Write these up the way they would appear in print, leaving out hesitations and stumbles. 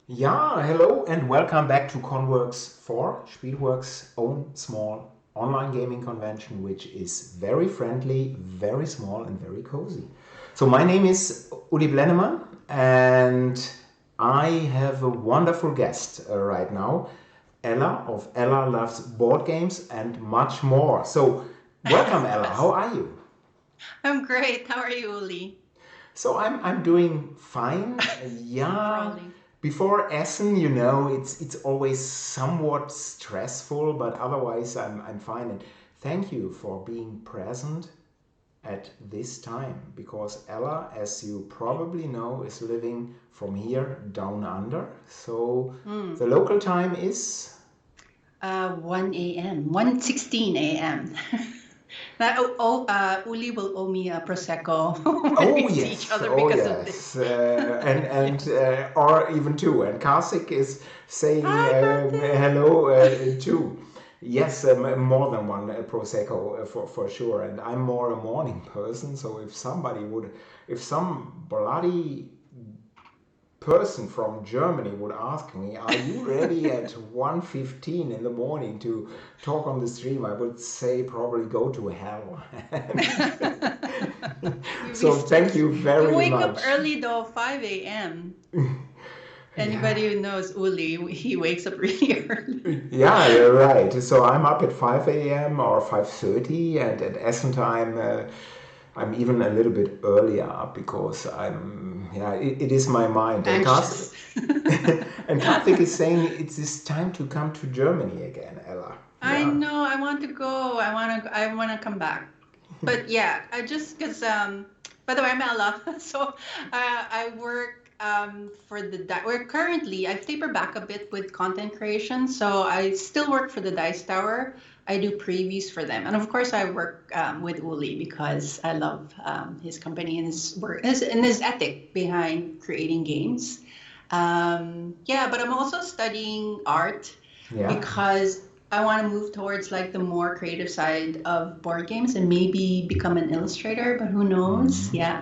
Yeah, hello and welcome back to ConWorxx IV, Spielworx's own small online gaming convention, which is very friendly, very small, and very cozy. So my name is Uli Blennemann, and I have a wonderful guest right now, Ella of Ella Loves Board Games and much more. So welcome, Ella. How Yes. are you? I'm great. How are you, Uli? So I'm doing fine. Yeah. Crawling. Before Essen, it's always somewhat stressful, but otherwise I'm fine. And thank you for being present at this time because Ella, as you probably know, is living from here down under. So the Mm. local time is 1 a.m. 1:16 a.m. Uli will owe me a prosecco when we see each other oh because of this. yes, and or even two. And Kasik is saying Hi, Karthik. hello too. Yes, more than one prosecco for sure. And I'm more a morning person, so if some bloody person from Germany would ask me, "Are you ready at 1:15 in the morning to talk on the stream?" I would say probably go to hell. You'll be So thank stressed. you You very wake up much. early though, 5 a.m. Yeah. Anybody who knows Uli, he wakes up really early. Yeah, you're right. So I'm up at 5 a.m. or 5:30, and at Essen time, I'm even a little bit earlier because it is my mind. And Anxious. and Karthik is saying it's time to come to Germany again, Ella. I Yeah. know. I want to go. I want to come back. But yeah, I just because by the way, I'm Ella. So I work for we're currently I've tapered back a bit with content creation. So I still work for the Dice Tower. I do previews for them, and of course I work with Uli because I love his company and his work and his ethic behind creating games. Yeah, but I'm also studying art Yeah. because I want to move towards like the more creative side of board games and maybe become an illustrator, but who knows? Mhm. Yeah.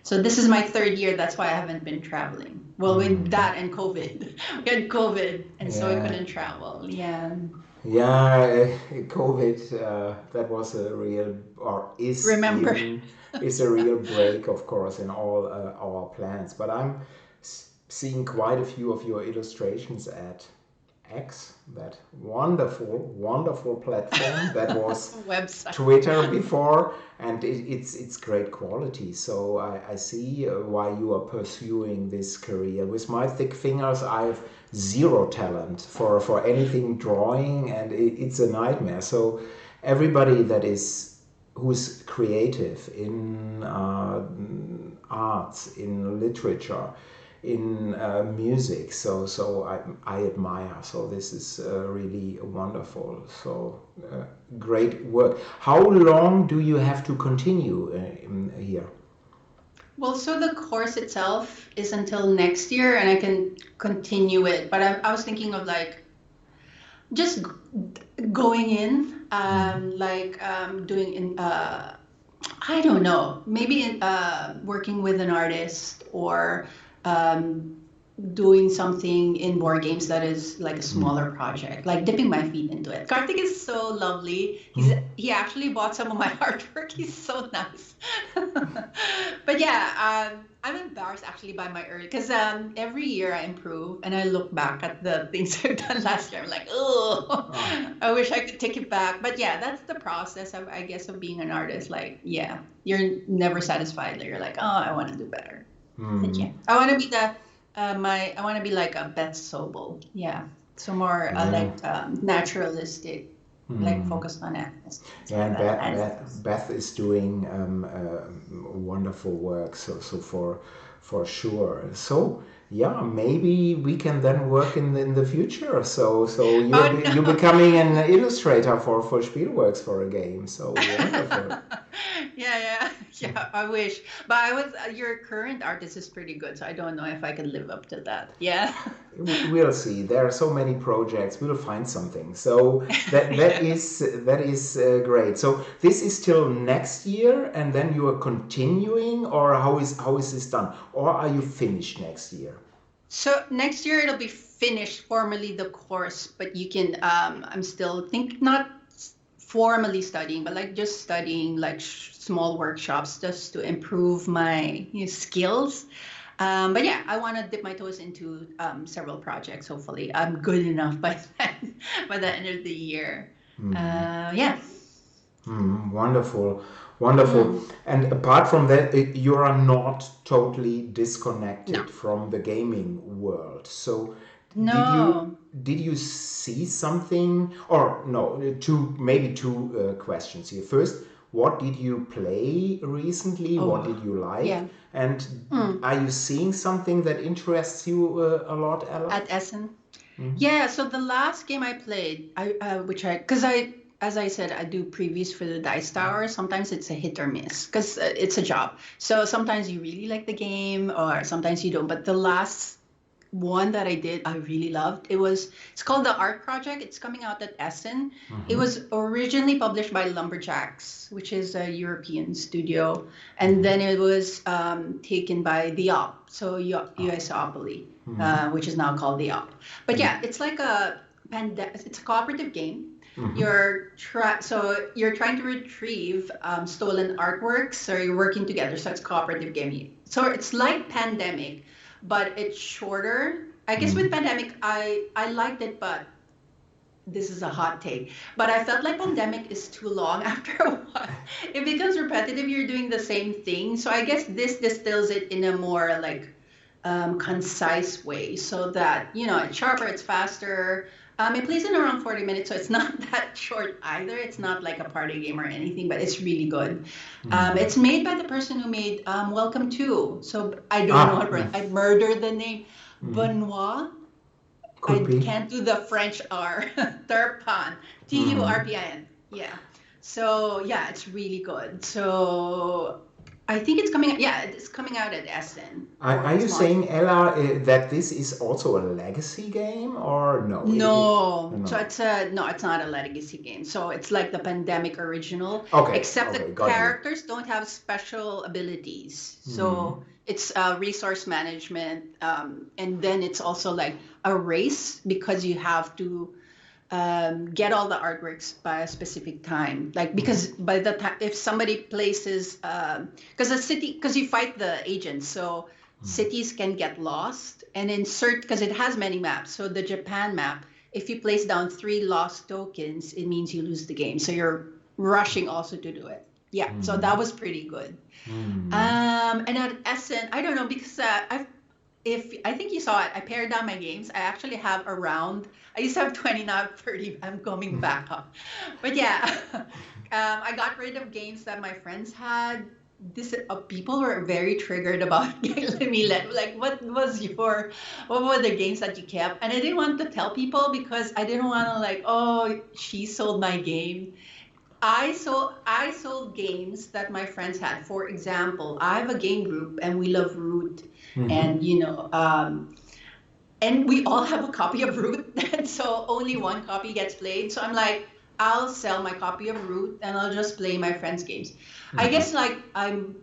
So this is my third year. That's why I haven't been traveling. Well, with Mm. that and COVID, we had COVID, and so I Yeah. couldn't travel. Yeah. Yeah, COVID, that was a real, or Remember? is a real break, of course, in all our plans. But I'm seeing quite a few of your illustrations at X, that wonderful platform that was Website. Twitter before, and it's great quality. So I see why you are pursuing this career. With my thick fingers, I have zero talent for anything drawing, and it's a nightmare. So everybody who's creative in arts, in literature, in music. I admire. So this is really wonderful. So great work. How long do you have to continue here? Well, so the course itself is until next year, and I can continue it. But I was thinking of like just going in, like doing in I don't know, maybe working with an artist or um, doing something in board games that is like a smaller project, like dipping my feet into it. Karthik is so lovely. He actually bought some of my artwork. He's so nice. But yeah, I'm embarrassed actually by my early because every year I improve and I look back at the things I've done last year. I'm like, oh, Oh. I wish I could take it back. But yeah, that's the process of, I guess, of being an artist. Like, yeah, you're never satisfied. You're like, oh, I want to do better. But Hmm. yeah, I want to be the I want to be like a Beth Sobel. Yeah, so more Yeah. like naturalistic, like Hmm. focused on animals. So Yeah, and animals. Beth is doing wonderful work, so for sure. So yeah, maybe we can then work in the future. So Oh you're no. becoming an illustrator for Spielworks for a game. So wonderful. Yeah, yeah, yeah. I wish, but I was your current artist is pretty good, so I don't know if I can live up to that. Yeah, We'll see. There are so many projects. We'll find something. So yeah. that is great. So this is till next year, and then you are continuing, or how is this done, or are you finished next year? So next year it'll be finished formally the course, but you can I'm still not formally studying, but like just studying like small workshops just to improve my skills. But yeah, I want to dip my toes into several projects. Hopefully, I'm good enough by then, by the end of the year. Yeah. Wonderful, wonderful. And apart from that, you are not totally disconnected No. from the gaming world. So, No. did you see something, or no? Maybe two questions here. First, what did you play recently? What did you like? Yeah. And are you seeing something that interests you a lot, Ella? At Essen. Yeah, so the last game I played, as I said, I do previews for the Dice Tower. Sometimes it's a hit or miss because it's a job. So sometimes you really like the game, or sometimes you don't. But the last one that I did, I really loved. It's called the Art Project. It's coming out at Essen. It was originally published by Lumberjacks, which is a European studio, and then it was taken by The Op, so USopoly, which is now called The Op. But yeah, it's like it's a cooperative game. You're trying to retrieve stolen artworks, so you're working together. So it's a cooperative game. So it's like Pandemic, but it's shorter. I guess with Pandemic, I liked it, but this is a hot take. But I felt like Pandemic is too long after a while. It becomes repetitive. You're doing the same thing. So I guess this distills it in a more like concise way, so that it's sharper, it's faster. It plays in around 40 minutes, so it's not that short either. It's not like a party game or anything, but it's really good. It's made by the person who made Welcome to. So I don't know how I murdered the name. Benoit. Can't do the French R. Turpin. Turpin. Yeah. So yeah, it's really good. So I think it's coming. Yeah, it's coming out at Essen. Are you saying, Ella, that this is also a legacy game, or no? No. So it's not a legacy game. So it's like the Pandemic original, except the characters don't have special abilities. So it's resource management, and then it's also like a race because you have to get all the artworks by a specific time. Like because by the time if somebody places, because you fight the agents, so cities can get lost and insert because it has many maps. So the Japan map, if you place down 3 lost tokens, it means you lose the game. So you're rushing also to do it. Yeah, so that was pretty good. And at Essen, I don't know because I think you saw it, I pared down my games. I actually have I used to have 20, now 30. I'm coming back up. But yeah, I got rid of games that my friends had. People were very triggered about like, what were the games that you kept? And I didn't want to tell people because I didn't want to like, oh, she sold my game. I sold games that my friends had. For example, I have a game group and we love Root. And and we all have a copy of Root, and so only one copy gets played. So I'm like, I'll sell my copy of Root and I'll just play my friends' games. I guess like I'm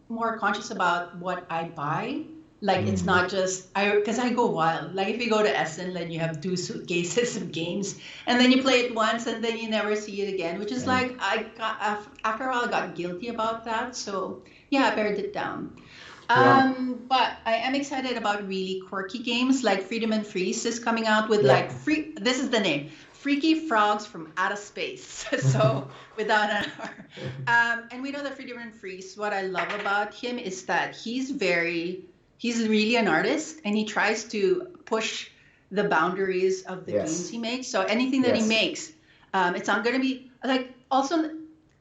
more conscious about what I buy. Like it's not just because I go wild. Like if you go to Essen, then you have 2 suitcases of games, and then you play it once, and then you never see it again. Which is like after a while I got guilty about that. So yeah, I pared it down. But I am excited about really quirky games like Freedom and Freeze is coming out with this is the name, Freaky Frogs from Outer Space. So without an R. And we know that Freedom and Freeze, what I love about him is that he's really an artist and he tries to push the boundaries of the games he makes. So anything that he makes, it's not going to be like also.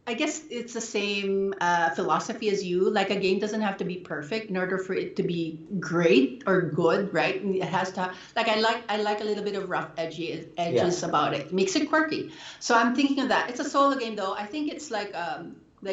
I guess it's the same philosophy as you. Like a game doesn't have to be perfect in order for it to be great or good, right? And it has to like I like a little bit of rough edges about it. It makes it quirky. So I'm thinking of that. It's a solo game though. I think it's like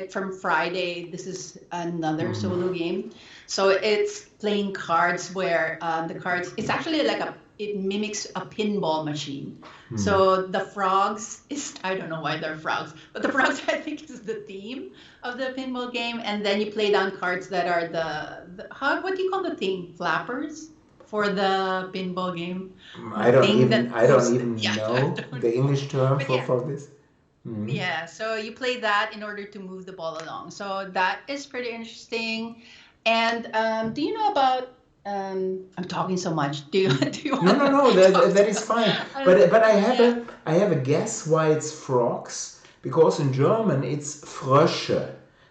from Friday. This is another solo game. So it's playing cards where the cards. It's actually like it mimics a pinball machine. So the frogs I don't know why they're frogs, but the frogs I think is the theme of the pinball game. And then you play down cards that are what do you call the thing? Flappers? for the pinball game. I The don't thing even that I don't moves. even Yeah, I know don't the know. English term But yeah, for this. Mhm. yeah. So you play that in order to move the ball along. So that is pretty interesting. And do you know about? I'm talking so much. Do you do you No, want no, to no. talk That is about? fine. But Yeah. I have a guess why it's frogs because in German it's Frösche.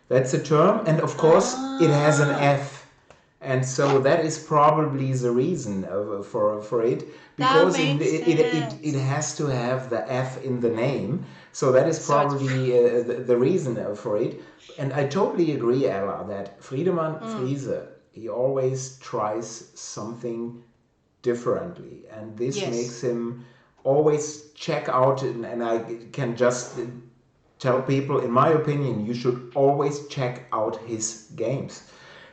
That's a term, and of course it has an Ah, F, and so that is probably the reason for it that because makes it sense. has to have the F in the name. So that is So it's. probably the reason for it. And I totally agree, Ella, that Friedemann Mm, Friese he always tries something differently, and this makes yes. him always check out. And I can just tell people, in my opinion, you should always check out his games.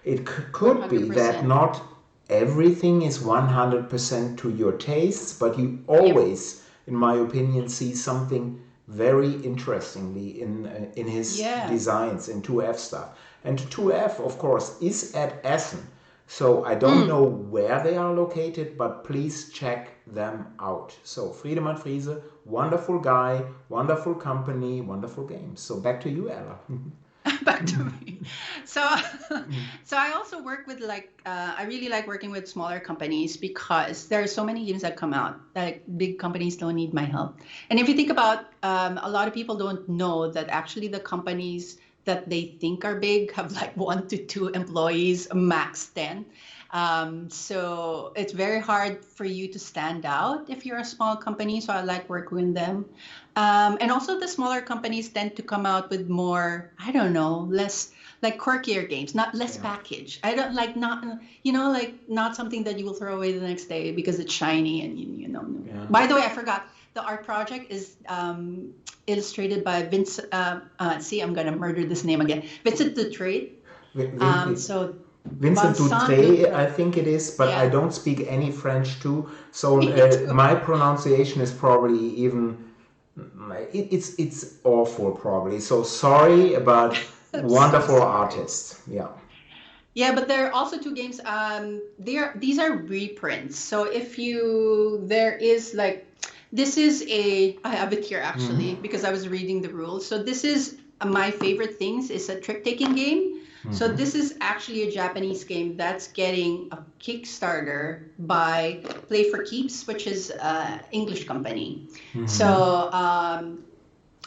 It could be that 100%. not everything is 100% to your tastes, but you Yep. always, in my opinion, see something very interestingly in his Yeah. designs in 2F stuff. And 2F, of course, is at Essen. So I don't Mm. know where they are located, but please check them out. So Friedemann Friese, wonderful guy, wonderful company, wonderful games. So back to you, Ella. Back to me. So, so I also work with I really like working with smaller companies because there are so many games that come out that big companies don't need my help. And if you think about, a lot of people don't know that actually the companies that they think are big have like 1 to 2 employees, max 10. So it's very hard for you to stand out if you're a small company. So I like working with them. And also the smaller companies tend to come out with more, I don't know, less like quirkier games, not less Yeah, package. I don't like not, like not something that you will throw away the next day because it's shiny and you know. yeah. By the way, I forgot the art project is illustrated by Vince. See, I'm gonna murder this name again. Vincent Dutrait. So Vincent Vincent Dutrait, I Dutrait. think it is, but I Yeah, don't speak any French too. So me too. my pronunciation is probably even it's awful probably. So sorry, but I'm so wonderful sorry. artist. Yeah. Yeah, but there are also two games. These are reprints. So if you there is like this is a I have it here actually Mm-hmm. because I was reading the rules. So this is my favorite things is a trick taking game. So Mm-hmm. this is actually a Japanese game that's getting a Kickstarter by Play for Keeps, which is an English company. Mm-hmm. So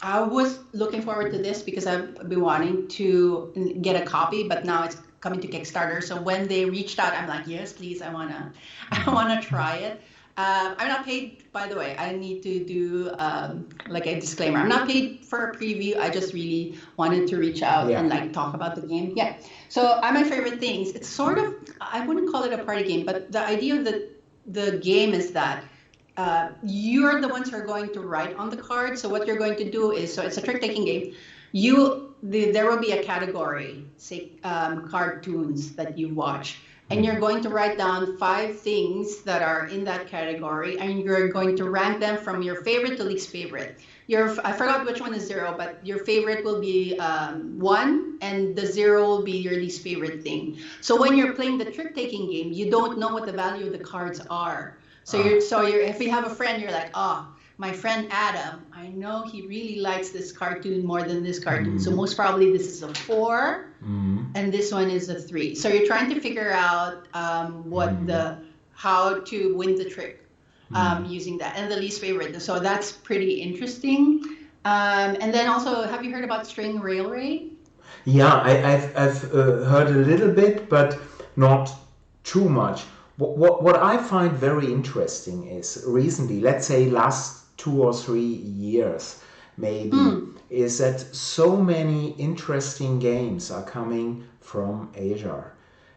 I was looking forward to this because I've been wanting to get a copy, but now it's coming to Kickstarter. So when they reached out, I'm like, yes, please, I wanna try it. I'm not paid, by the way. I need to do like a disclaimer. I'm not paid for a preview. I just really wanted to reach out Yeah. and like talk about the game. Yeah. So my favorite things. It's sort of I wouldn't call it a party game, but the idea of the game is that you're the ones who are going to write on the card. So what you're going to do is, so it's a trick taking game. There will be a category, say cartoons that you watch, and you're going to write down 5 things that are in that category, and you're going to rank them from your favorite to least favorite. I forgot which one is 0, but your favorite will be 1, and the 0 will be your least favorite thing. So when you're playing the trick taking game, you don't know what the value of the cards are. So if you have a friend, you're like, oh, my friend Adam, I know he really likes this cartoon more than this cartoon. So Mm-hmm. most probably this is a 4 Mm-hmm. and this one is a 3. So you're trying to figure out Mm-hmm. how to win the trick using that and the least favorite. So that's pretty interesting. And then also, have you heard about string railway? Yeah, I've heard a little bit, but not too much. What I find very interesting is recently, let's say last 2 or 3 years, maybe, Mm, is that so many interesting games are coming from Asia.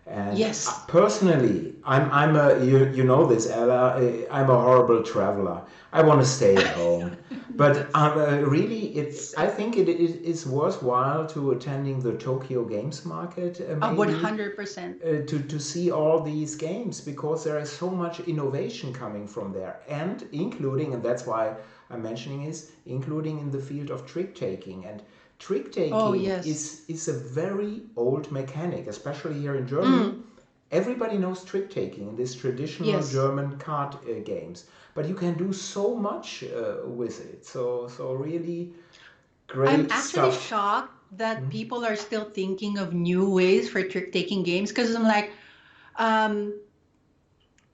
And yes. personally, I'm a you know this, Ella. I'm a horrible traveler. I want to stay at home. But That's really, I so think it is worthwhile to attending the Tokyo Games Market, maybe 100%. to see all these games because there is so much innovation coming from there, and including, and that's why I'm mentioning is including in the field of trick taking. And trick Oh, taking yes. is a very old mechanic, especially here in Germany. Mm, everybody knows trick taking in this traditional Yes. German card games, but you can do so much with it. So really I'm great actually stuff. shocked that people are still thinking of new ways for trick-taking games because I'm like, um,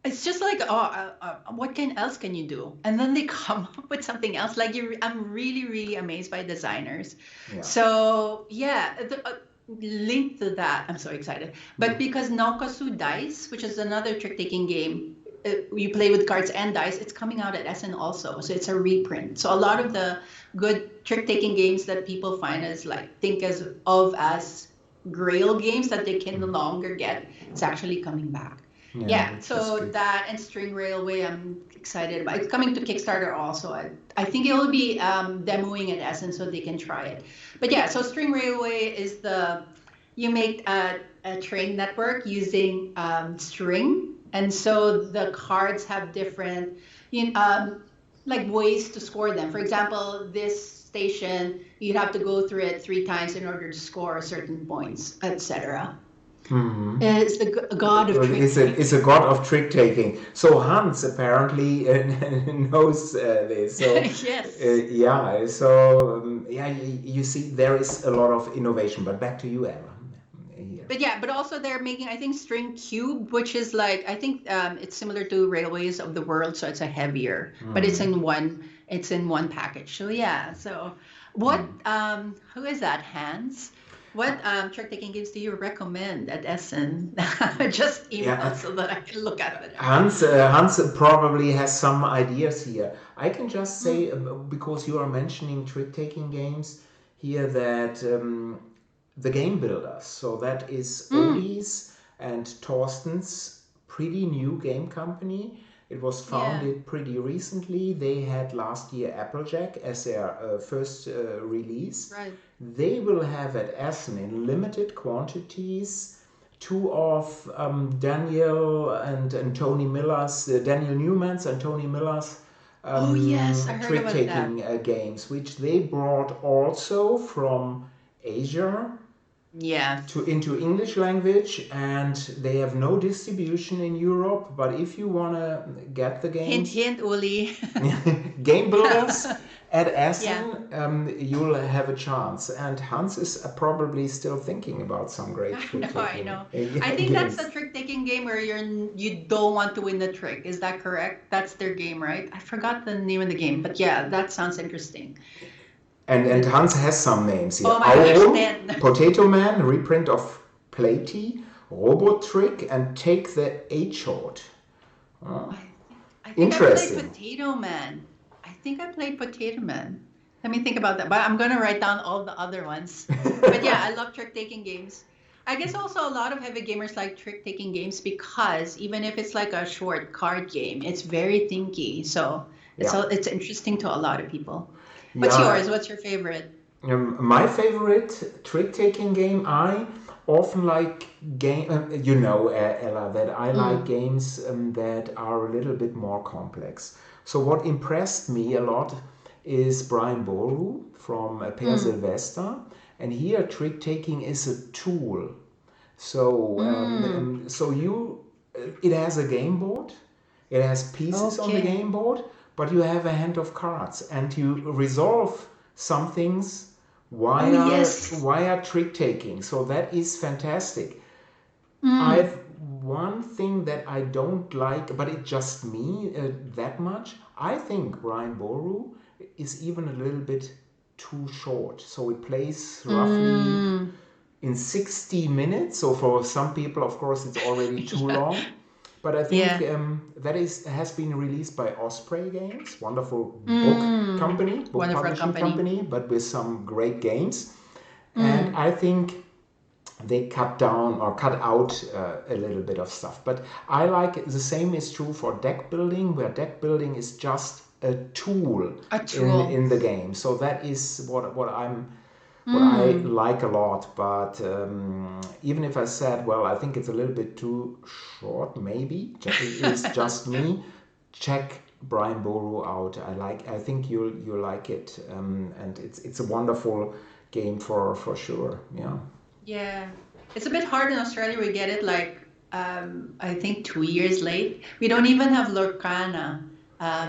it's just like, oh, what can else can you do? And then they come up with something else. Like I'm really, really amazed by designers. Yeah. So yeah, linked to that, I'm so excited. But because Naokasu Dice, which is another trick-taking game, you play with cards and dice, it's coming out at Essen also. So it's a reprint. So a lot of the good trick-taking games that people find as like think as grail games that they can no longer get, it's actually coming back. Yeah, Yeah, which is so good. that and String Railway, I'm excited about. It's coming to Kickstarter also. I think it will be demoing at Essen so they can try it. But yeah, so String Railway is you make a train network using string. And so the cards have different, like ways to score them. For example, this station, you'd have to go through it 3 times in order to score certain points, etc. It's the god of trick It's a taking. god of trick taking. So Hans apparently knows this. So Yes. yeah, so yeah, you see there is a lot of innovation. But back to you, Ella. Here. But yeah, but also they're making, I think, String Cube, which is like, I think it's similar to Railways of the World, so it's a heavier, but it's in one package. So yeah, so what, who is that, Hans? What trick-taking games do you recommend at Essen? Just email Yeah, so that I can look at it. Hans probably has some ideas here. I can just say, Mm, because you are mentioning trick-taking games here, that the game builders, so that is mm, Odie's and Torsten's pretty new game company. It was yeah, founded pretty recently. They had last year Applejack as their first release. right. They will have at Essen in limited quantities two of Daniel and Tony Miller's, Daniel Newman's and Tony Miller's Oh yes, I heard about that. trick-taking games, which they brought also from Asia to Yes. into English language, and they have no distribution in Europe. But if you wanna get the Hint, games, hint, Uli. game builders at Yeah. Essen, you'll have a chance. And Hans is probably still thinking about some great I know, I trick-taking know. I think that's the games. trick-taking game where you don't want to win the trick. Is that correct? That's their game, right? I forgot the name of the game, but yeah, that sounds interesting. And But Hans has some names here. oh my Our gosh, own then. Potato Man, reprint of Platey, Robot Trick, and Take the H-Short. Oh, Oh, I think I played interesting. Potato Man. I think I played Potato Man. Let me think about that. But I'm gonna write down all the other ones. But yeah, I love trick-taking games. I guess also a lot of heavy gamers like trick-taking games because even if it's like a short card game, it's very thinky. So Yeah. it's interesting to a lot of people. What's Yeah, yours? What's your favorite? my favorite trick-taking game, I often like game. Ella, that I like Mm, games that are a little bit more complex. So what impressed me a lot is Brian Boru from Per mm, Sylvester, and here trick-taking is a tool. So mm. it has a game board, it has pieces on the Okay. game board, but you have a hand of cards, and you resolve some things Oh yes. via trick taking. So that is fantastic. Mm, I've one thing that I don't like, but it's just me that much. I think Brian Boru is even a little bit too short. So it plays roughly mm. in 60 minutes. So for some people, of course, it's already too Yeah. long. But I think Yeah. has been released by Osprey Games, wonderful Mm. book Wonderful publishing company. company, but with some great games. And Mm. I think they cut down or cut out a little bit of stuff. But I like the same is true for deck building, where deck building is just a tool A in tool. the game. So that is what I Mm. like a lot. But even if I said, well, I think it's a little bit too short, maybe it's just me. Check Brian Boru out. I think you like it, and it's a wonderful game for sure. Yeah. Yeah. It's a bit hard in Australia. We get it like I think 2 years late. We don't even have Lorcana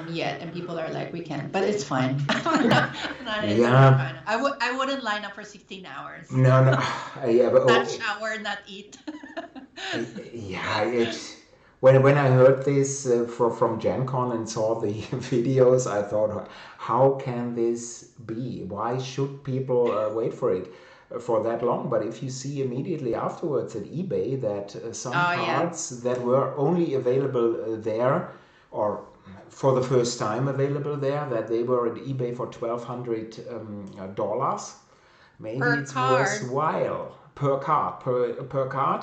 yet, and people are like, we can't, but it's fine. I'm not into Yeah, Lorcana. I wouldn't line up for 16 hours. no, no, yeah, but Not shower, not eat. yeah, when I heard this from Gen Con and saw the videos, I thought, how can this be? Why should people wait for it for that long? But if you see immediately afterwards at eBay that some Oh yeah. cards that were only available there, or for the first time available there, that they were at eBay for $1,200, maybe Per it's card. worthwhile per card.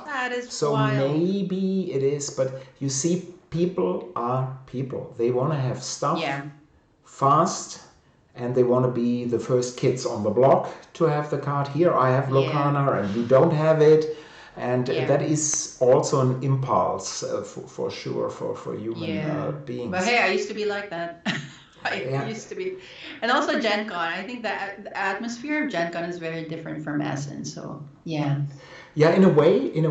That is So wild. maybe it is, but you see, people are people. They want to have stuff Yeah. fast, and they want to be the first kids on the block to have the card. Here I have Yeah. Locana and you don't have it, and Yeah. that is also an impulse for sure for human Yeah. But beings. hey, I used to be like that. I Yeah. used to be. And also Gen Con. I think that the atmosphere of Gen Con is very different from Essen. So yeah. Yeah, in a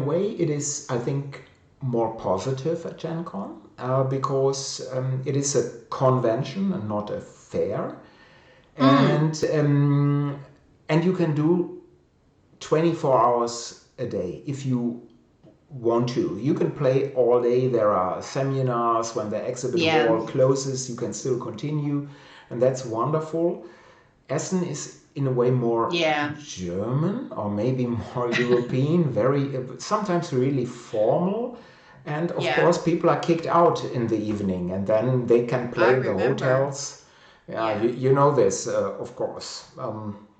way, it is, I think, more positive at Gen Con because it is a convention and not a fair, Mm. and you can do 24 hours a day if you want to. You can play all day. There are seminars when the exhibit Yeah. hall closes. You can still continue, and that's wonderful. Essen is in a way more Yeah. German or maybe more European, very sometimes really formal. And of Yeah. course, people are kicked out in the evening and then they can I play in the remember. hotels. Yeah, Yeah. you know this, of course.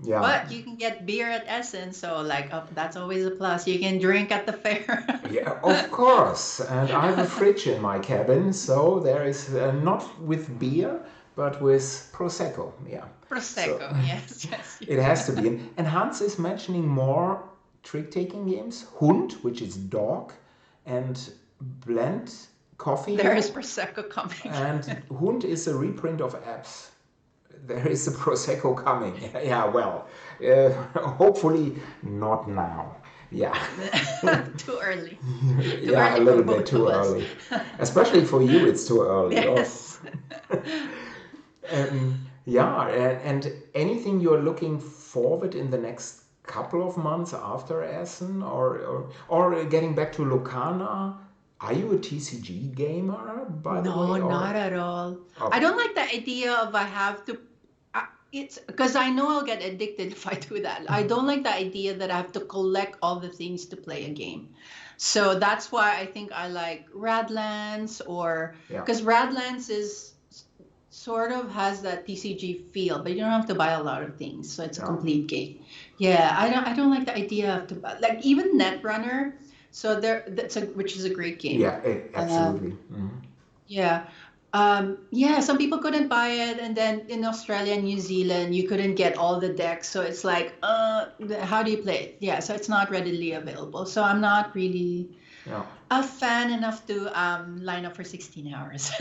Yeah, But you can get beer at Essen, so like that's always a plus. You can drink at the fair. yeah, of course. And I have a fridge in my cabin, so there is not with beer, but with Prosecco. Yeah. So Prosecco. Yes, yes, it has yes. to be. And Hans is mentioning more trick-taking games. Hund, which is dog, and blend coffee There is lab. Prosecco coming. And Hund is a reprint of apps. There is a Prosecco coming. Yeah, well, hopefully not now. Yeah. Too early. Too Yeah, a early for little bit both of too us. early. Especially for you, it's too early. Oh. Yes. Yeah, and anything you're looking forward in the next couple of months after Essen, or getting back to Lucana, are you a TCG gamer, by the No, way, not or at all. I okay, don't like the idea of I have to. It's because I know I'll get addicted if I do that. I don't like the idea that I have to collect all the things to play a game. So that's why I think I like Radlands or yeah, because Radlands is sort of has that TCG feel, but you don't have to buy a lot of things, so it's a yeah, complete game. Yeah, I don't like the idea of to buy like even Netrunner. So there, which is a great game. yeah, Um, absolutely. yeah. Yeah, some people couldn't buy it, and then in Australia and New Zealand, you couldn't get all the decks. So it's like, how do you play it? Yeah, so it's not readily available. So I'm not really Yeah. a fan enough to line up for 16 hours.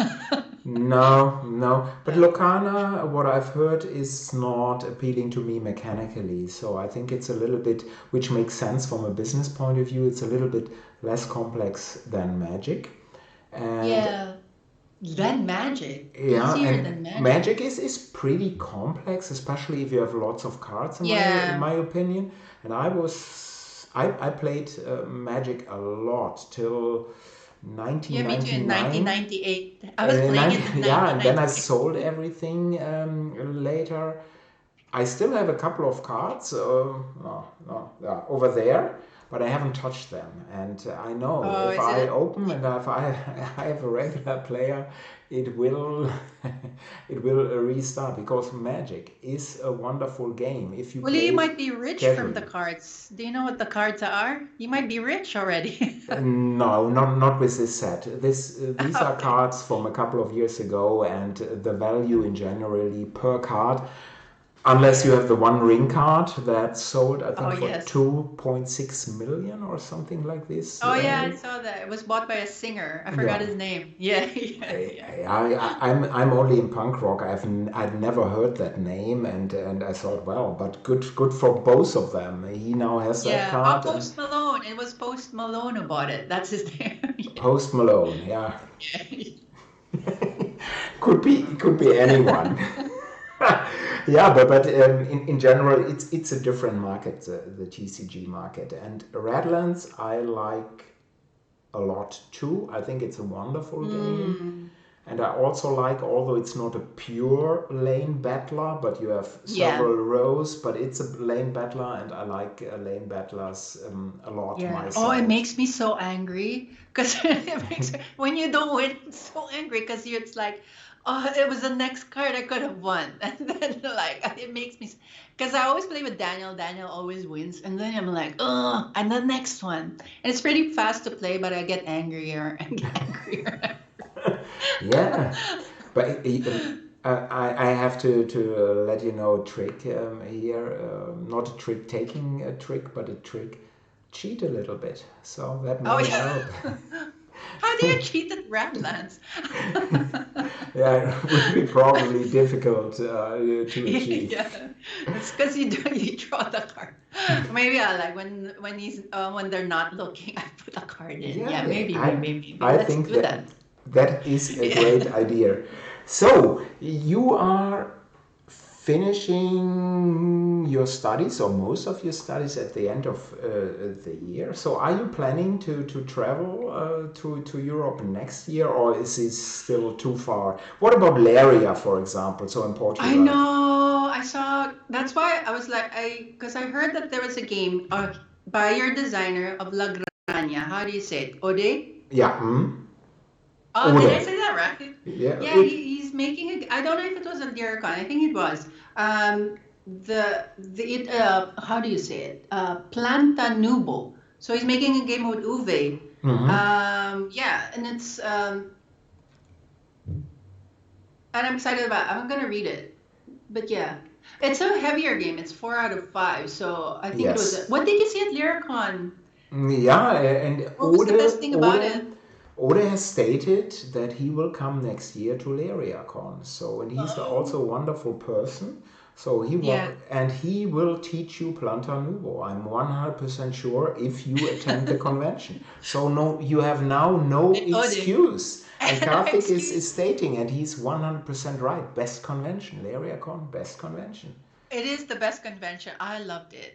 No, no. But Yeah. Locana, what I've heard, is not appealing to me mechanically. So I think it's a little bit, which makes sense from a business point of view, it's a little bit less complex than Magic. And Yeah. Then Magic. yeah, Easier and than Magic. Magic is pretty complex, especially if you have lots of cards, in Yeah. my opinion. And I played Magic a lot till Yeah, me too in 1999. 1998. I was playing it in Yeah, and then I 1998. sold everything later. I still have a couple of cards over there, but I haven't touched them. And I know Oh, if is it I a, open and if I, I have a regular player, it will it will restart because Magic is a wonderful game if you well, you play it might be rich from the casually. cards. Do you know what the cards are? You might be rich already. No, not with this set. These are Okay. cards from a couple of years ago, and the value in generally per card, unless you have the One Ring card that sold, I Oh, think, for yes. 2.6 million or something like this. Oh, yeah, I saw that. It was bought by a singer. I forgot Yeah, his name. Yeah, yeah, yeah. I'm only in punk rock. I'd never heard that name, and I thought, well, but good for both of them. He now has that Yeah. Oh, card, and Post Malone. It was Post Malone who bought it. That's his name. Post Malone, yeah. Yeah. Could be anyone. Yeah, but in general, it's a different market, the TCG market. And Radlands, I like a lot too. I think it's a wonderful game. Mm, And I also like, although it's not a pure lane battler, but you have yeah. several rows, but it's a lane battler, and I like lane battlers a lot Yeah. Oh, it myself. makes me so angry because when you don't win, it's so angry because it's like, oh, it was the next card I could have won, and then like it makes me because I always play with Daniel. Daniel always wins, and then I'm like, oh, and the next one, and it's pretty fast to play, but I get angrier and angrier. Yeah, but I have to let you know a trick here. Not a trick taking a trick, but a trick cheat a little bit. So that Oh may yeah. help. How do you cheat at Radlands? Yeah, it would be probably difficult to achieve. Yeah, it's because you draw the card. Maybe I like when they're not looking, I put a card in. Yeah, Yeah, yeah, maybe. I Let's think do that. that is a Yeah. great idea. So you are finishing your studies or most of your studies at the end of the year. So are you planning to travel to Europe next year, or is this still too far? What about Laria, for example, so in I Portugal? know. I saw. That's why I was like, because I heard that there was a game by your designer of La Granja. How do you say it? Ode? Yeah, Oh, did I Ode. say that right? Yeah, Yeah, he's making a. I don't know if it was a Lyricon. I think it was. How do you say it? Planta Nubo. So he's making a game with Uwe. Yeah, and I'm excited about. I'm gonna read it. But yeah, it's a heavier game. It's 4 out of 5. So I think it was. yes. What did you see at Lyricon? Yeah, and What was the best thing about it? Ode has stated that he will come next year to LariaCon. So, and he's Oh, also a wonderful person. So yeah. he will teach you Planta Nuvo. I'm 100% sure if you attend the convention. So no, you have now no Ode. excuse. And No Karthik is excuse. stating, and he's 100% right. Best convention, LariaCon, best convention. It is the best convention. I loved it.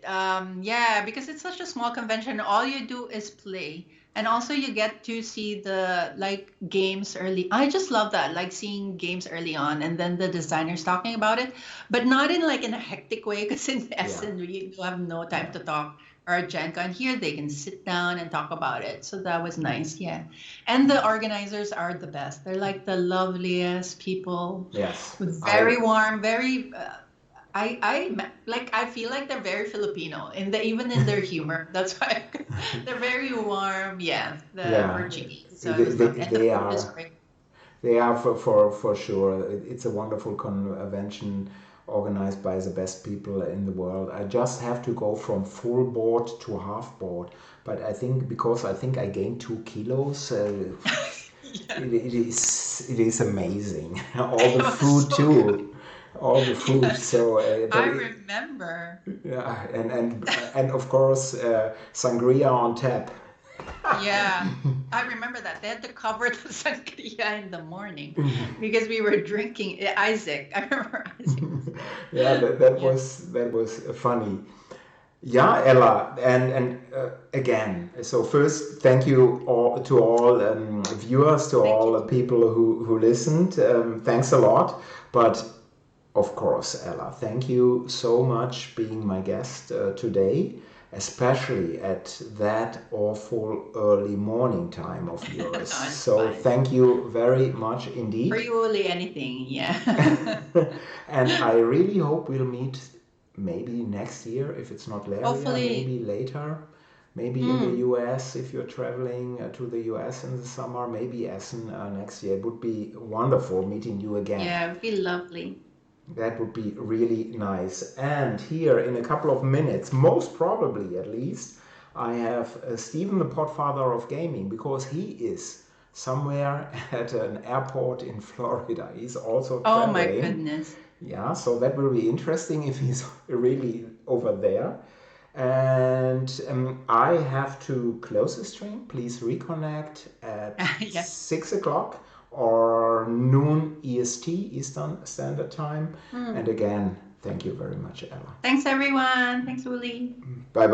Yeah, because it's such a small convention. All you do is play. And also you get to see the like games early. I just love that, like seeing games early on and then the designers talking about it, but not in like in a hectic way because in Yeah, Essen we do have no time yeah. to talk. Or at Gen Con here, they can sit down and talk about it. So that was nice, yeah. And the organizers are the best. They're like the loveliest people Yes, with I very warm, very I feel like they're very Filipino in the even in their humor. That's why they're very warm. Yeah, the yeah, Portuguese. So they, it was they, lovely, and the they food is are. great. They are for sure. It's a wonderful convention organized by the best people in the world. I just have to go from full board to half board, but I think because I think I gained 2 kilos. Yeah, It is amazing. All it the was food so good. too, all the food. Yeah, So, but I remember. yeah, and of course sangria on tap. Yeah, I remember that they had to cover the sangria in the morning because we were drinking Isaac. I remember Isaac was there. Yeah, Yeah, that was funny. Yeah, Ella, and again, so first, thank you all to all viewers, to thank you all too. people who listened. Thanks a lot. But of course, Ella, thank you so much being my guest today, especially at that awful early morning time of yours. No, it's So fine. thank you very much For indeed. you, only anything. Yeah. And I really hope we'll meet maybe next year if it's not Laria, maybe Hopefully. later, maybe in the Mm. US if you're traveling to the US in the summer, maybe Essen next year. It would be wonderful meeting you again. Yeah, it'd be lovely. That would be really nice. And here in a couple of minutes, most probably at least, I have Stephen, the podfather of gaming, because he is somewhere at an airport in Florida. He's also Oh my traveling. goodness. Yeah, so that will be interesting if he's really over there. And I have to close the stream. Please reconnect at Yeah. 6 o'clock or noon EST, Eastern Standard Time. And again, thank you very much, Ella. Thanks, everyone. Thanks, Uli. Bye-bye.